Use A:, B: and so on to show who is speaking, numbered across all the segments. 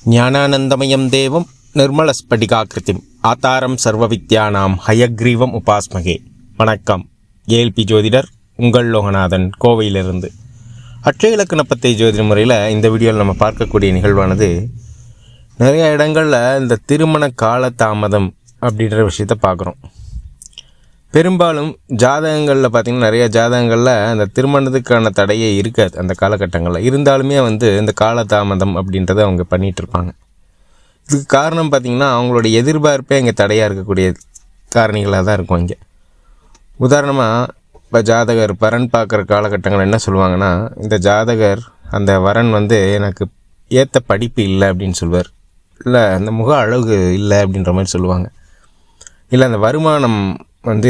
A: ஞானானந்தமயம் தேவம் நிர்மலஸ்படிகாக்கிருதிம் ஆதாரம் சர்வவித்யானாம் ஹயக்ரீவம் உபாஸ்மகே. வணக்கம். ஏஎல்பி ஜோதிடர் உங்கள் லோகநாதன், கோவையிலிருந்து. அட்சய இலக்கணப்பத்தை ஜோதிட முறையில் இந்த வீடியோவில் நம்ம பார்க்கக்கூடிய நிகழ்வானது, நிறைய இடங்களில் இந்த திருமண கால தாமதம் அப்படின்ற விஷயத்தை பார்க்குறோம். பெரும்பாலும் ஜாதகங்களில் பார்த்திங்கன்னா நிறைய ஜாதகங்களில் அந்த திருமணத்துக்கான தடையே இருக்காது. அந்த காலகட்டங்களில் இருந்தாலுமே இந்த காலதாமதம் அப்படின்றத அவங்க பண்ணிகிட்ருப்பாங்க. இதுக்கு காரணம் பார்த்திங்கன்னா அவங்களுடைய எதிர்பார்ப்பே இங்கே தடையாக இருக்கக்கூடிய காரணிகளாக தான் இருக்கும். இங்கே உதாரணமாக இப்போ ஜாதகர் வரன் பார்க்குற காலகட்டங்கள் என்ன சொல்லுவாங்கன்னா, இந்த ஜாதகர் அந்த வரன் எனக்கு ஏற்ற படிப்பு இல்லை அப்படின்னு சொல்லுவார், இல்லை அந்த முக அழகு இல்லை அப்படின்ற மாதிரி சொல்லுவாங்க, இல்லை அந்த வருமானம்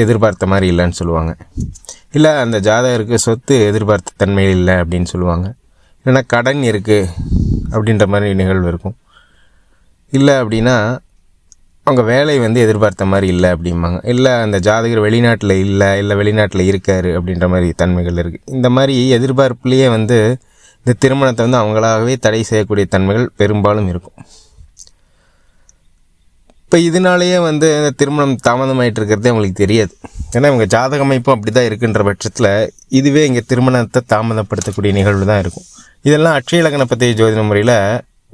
A: எதிர்பார்த்த மாதிரி இல்லைன்னு சொல்லுவாங்க, இல்லை அந்த ஜாதகருக்கு சொத்து எதிர்பார்த்த தன்மையில் இல்லை அப்படின்னு சொல்லுவாங்க, இல்லைன்னா கடன் இருக்குது அப்படின்ற மாதிரி நிகழ்வு இருக்கும், இல்லை அப்படின்னா அவங்க வேலை எதிர்பார்த்த மாதிரி இல்லை அப்படிம்பாங்க, இல்லை அந்த ஜாதகர் வெளிநாட்டில் இல்லை வெளிநாட்டில் இருக்கார் அப்படின்ற மாதிரி தன்மைகள் இருக்குது. இந்த மாதிரி எதிர்பார்ப்புலேயே இந்த திருமணத்தை அவங்களாகவே தடை செய்யக்கூடிய தன்மைகள் பெரும்பாலும் இருக்கும். இப்போ இதனாலேயே இந்த திருமணம் தாமதமாயிட்டு இருக்கிறதே அவங்களுக்கு தெரியாது. ஏன்னா இவங்க ஜாதக அமைப்பும் அப்படி தான் இருக்குன்ற பட்சத்தில் இதுவே இங்கே திருமணத்தை தாமதப்படுத்தக்கூடிய நிகழ்வு தான் இருக்கும். இதெல்லாம் அட்சய இலக்கணப்பத்திய ஜோதிட முறையில்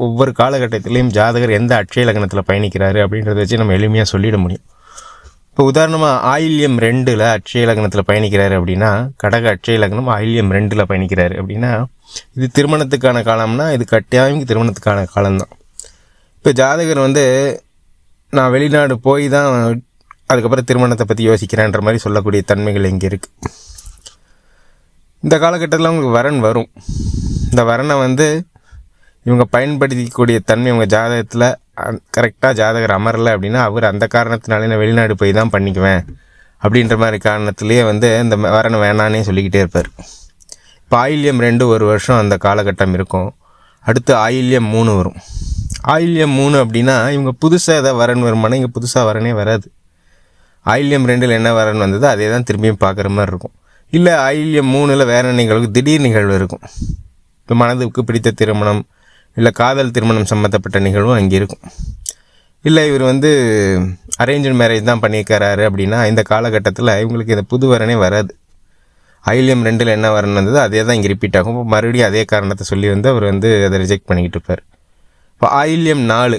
A: ஒவ்வொரு காலகட்டத்திலையும் ஜாதகர் எந்த அட்சய இலக்கணத்தில் பயணிக்கிறாரு அப்படின்றத வச்சு நம்ம எளிமையாக சொல்லிட முடியும். இப்போ உதாரணமாக ஆயில்யம் 2 அட்சய இலக்கணத்தில் பயணிக்கிறாரு அப்படின்னா, கடக அட்சய இலக்கணம் ஆயில்யம் 2 பயணிக்கிறாரு அப்படின்னா இது திருமணத்துக்கான காலம்னா இது கட்டாயம் திருமணத்துக்கான காலம்தான். இப்போ ஜாதகர் நான் வெளிநாடு போய் தான் அதுக்கப்புறம் திருமணத்தை பற்றி யோசிக்கிறேன்ற மாதிரி சொல்லக்கூடிய தன்மைகள் இங்கே இருக்குது. இந்த காலகட்டத்தில் அவங்களுக்கு வரன் வரும். இந்த வரனை இவங்க பயன்படுத்திக்கூடிய தன்மை இவங்க ஜாதகத்தில் கரெக்டாக ஜாதகர் அமரலை அப்படின்னா அவர் அந்த காரணத்தினாலே நான் வெளிநாடு போய் தான் பண்ணிக்குவேன் அப்படின்ற மாதிரி காரணத்துலேயே இந்த வரனை வேணான்னே சொல்லிக்கிட்டே இருப்பார். இப்போ ஆயில்யம் 2 1 வருஷம் அந்த காலகட்டம் இருக்கும். அடுத்து ஆயில்யம் 3 வரும். ஆயில்யம் 3 அப்படின்னா இவங்க புதுசாக எதாவது வரன் வருமானா இங்கே புதுசாக வரனே வராது. ஆயில்யம் 2 என்ன வரன் வந்ததோ அதே தான் திரும்பியும் பார்க்குற மாதிரி இருக்கும். இல்லை ஆயில்யம் 3 வேறு நிகழ்வு, திடீர் நிகழ்வு இருக்கும். இப்போ மனதுக்கு பிடித்த திருமணம், இல்லை காதல் திருமணம் சம்மந்தப்பட்ட நிகழ்வும் அங்கே இருக்கும். இல்லை இவர் அரேஞ்சு மேரேஜ் தான் பண்ணியிருக்கிறாரு அப்படின்னா இந்த காலகட்டத்தில் இவங்களுக்கு இந்த புது வரனே வராது. ஆயில்யம் 2 என்ன வரன் வந்ததோ அதே தான் இங்கே ரிப்பீட் ஆகும். இப்போ மறுபடியும் அதே காரணத்தை சொல்லி அவர் அதை ரிஜெக்ட் பண்ணிக்கிட்டு இருப்பார். இப்போ ஆயில்யம் 4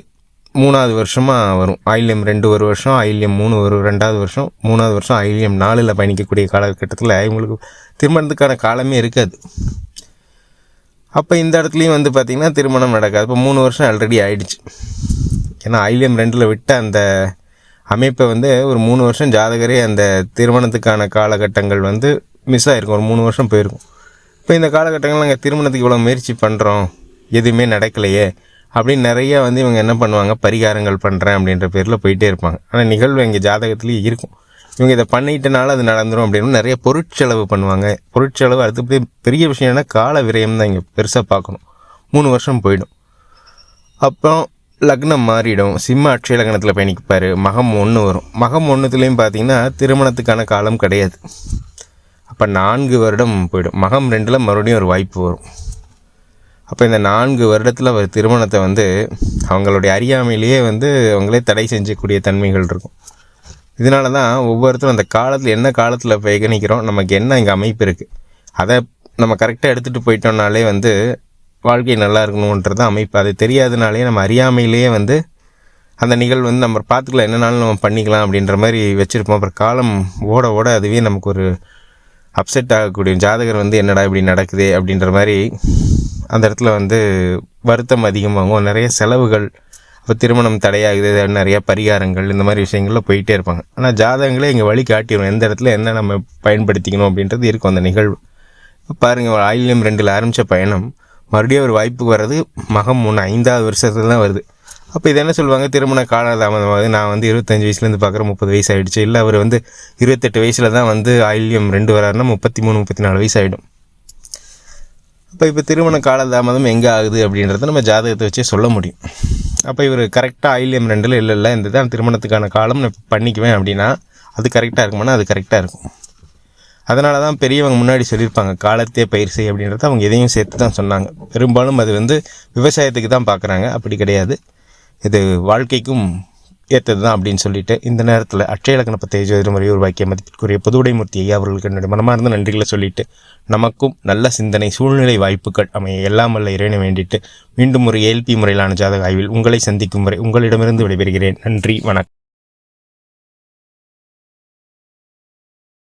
A: 3வது வருஷமாக வரும். ஆயில்யம் 2 1 வருஷம், ஆயில்யம் 3 ஒரு 2வது வருஷம், 3வது வருஷம் ஆயில்யம் 4 பயணிக்கக்கூடிய காலகட்டத்தில் இவங்களுக்கு திருமணத்துக்கான காலமே இருக்காது. அப்போ இந்த இடத்துலையும் பார்த்திங்கன்னா திருமணம் நடக்காது. இப்போ 3 வருஷம் ஆல்ரெடி ஆயிடுச்சு. ஏன்னா ஆயில்யம் 2 விட்ட அந்த அமைப்பை ஒரு 3 வருஷம் ஜாதகரே அந்த திருமணத்துக்கான காலகட்டங்கள் மிஸ் ஆகிருக்கும். ஒரு 3 வருஷம் போயிருக்கும். இப்போ இந்த காலகட்டங்கள் நாங்கள் திருமணத்துக்கு இவ்வளோ முயற்சி பண்ணுறோம், எதுவுமே நடக்கலையே அப்படின்னு நிறைய இவங்க என்ன பண்ணுவாங்க, பரிகாரங்கள் பண்ணுறேன் அப்படின்ற பேரில் போயிட்டே இருப்பாங்க. ஆனால் நிகழ்வு எங்கள் ஜாதகத்துலேயே இருக்கும். இவங்க இதை பண்ணிட்டனால அது நடந்துடும் அப்படின்னு நிறைய பொருட்செலவு பண்ணுவாங்க. பொருட்செலவு அடுத்து பெரிய விஷயம் என்ன, கால விரயம் தான் இங்கே பெருசாக பார்க்கணும். 3 வருஷம் போயிடும். அப்புறம் லக்னம் மாறிடும். சிம்ம அட்சய லக்னத்தில் பயணிப்பார். மகம் 1 வரும். மகம் 1 பார்த்திங்கன்னா திருமணத்துக்கான காலம் கிடையாது. அப்போ 4 வருடம் போயிடும். மகம் 2 மறுபடியும் ஒரு வாய்ப்பு வரும். அப்போ இந்த 4 வருடத்தில் ஒரு திருமணத்தை அவங்களுடைய அறியாமையிலேயே அவங்களே தடை செஞ்சக்கூடிய தன்மைகள் இருக்கும். இதனால தான் ஒவ்வொருத்தரும் அந்த காலத்தில் என்ன காலத்தில் பயணிக்கிறோம், நமக்கு என்ன இங்கே அமைப்பு இருக்குது, அதை நம்ம கரெக்டாக எடுத்துகிட்டு போயிட்டோம்னாலே வாழ்க்கை நல்லா இருக்கணுன்றது அமைப்பு. அது தெரியாதனாலே நம்ம அறியாமையிலேயே அந்த நிகழ்வு நம்ம பார்த்துக்கலாம், என்னன்னாலும் நம்ம பண்ணிக்கலாம் அப்படின்ற மாதிரி வச்சுருப்போம். அப்புறம் காலம் ஓட ஓட அதுவே நமக்கு ஒரு அப்செட் ஆகக்கூடிய, ஜாதகர் என்னடா இப்படி நடக்குது அப்படின்ற மாதிரி அந்த இடத்துல வருத்தம் அதிகமாகும். நிறைய செலவுகள், இப்போ திருமணம் தடையாகுது, நிறைய பரிகாரங்கள், இந்த மாதிரி விஷயங்களில் போயிட்டே இருப்பாங்க. ஆனால் ஜாதகங்களே இங்கே வழி காட்டிடும் எந்த இடத்துல என்ன நம்ம பயன்படுத்திக்கணும் அப்படின்றது இருக்கும் அந்த நிகழ்வு. இப்போ பாருங்கள், ஆயில்யம் 2 ஆரம்பித்த பயணம் மறுபடியும் ஒரு வாய்ப்பு வர்றது மகம் 3 5வது வருஷத்துல தான் வருது. அப்போ இது என்ன சொல்லுவாங்க, திருமண காலதாமதமாகுது. நான் 25 வயசுலேருந்து பார்க்குறேன், 30 வயசு ஆகிடுச்சு. இல்லை அவர் 28 வயசில் தான் ஆயில்யம் 2 வராருன்னா 33 34 வயசு ஆகிடும். இப்போ திருமண காலதாமதம் எங்கே ஆகுது அப்படின்றத நம்ம ஜாதகத்தை வச்சே சொல்ல முடியும். அப்போ இவர் கரெக்டாக ஆயில்யம் 2 இல்லை இந்த தான் திருமணத்துக்கான காலம் நான் பண்ணிக்குவேன் அப்படின்னா அது கரெக்டாக இருக்குமானா அது கரெக்டாக இருக்கும். அதனால தான் பெரியவங்க முன்னாடி சொல்லியிருப்பாங்க காலத்தே பயிர் செய் அப்படின்றத, அவங்க எதையும் சேர்த்து தான் சொன்னாங்க. பெரும்பாலும் அது வந்து விவசாயத்துக்கு தான் பார்க்குறாங்க, அப்படி கிடையாது, இது வாழ்க்கைக்கும் ஏற்றது தான் அப்படின்னு சொல்லிட்டு இந்த நேரத்தில் அட்சய இலக்கண பற்றிய ஜோதிட முறையை உருவாக்கிய மதிப்பிற்குரிய புதுவுடைமூர்த்தி ஐயா அவர்களுக்கு என்னுடைய மனமார்ந்த நன்றிகளை சொல்லிட்டு, நமக்கும் நல்ல சிந்தனை சூழ்நிலை வாய்ப்புகள் அமைய எல்லாம் வல்ல இறைவனை வேண்டிட்டு மீண்டும் ஒரு ஏல்பி முறையிலான ஜாதக ஆய்வில் உங்களை சந்திக்கும் வரை உங்களிடமிருந்து விடைபெறுகிறேன். நன்றி, வணக்கம்.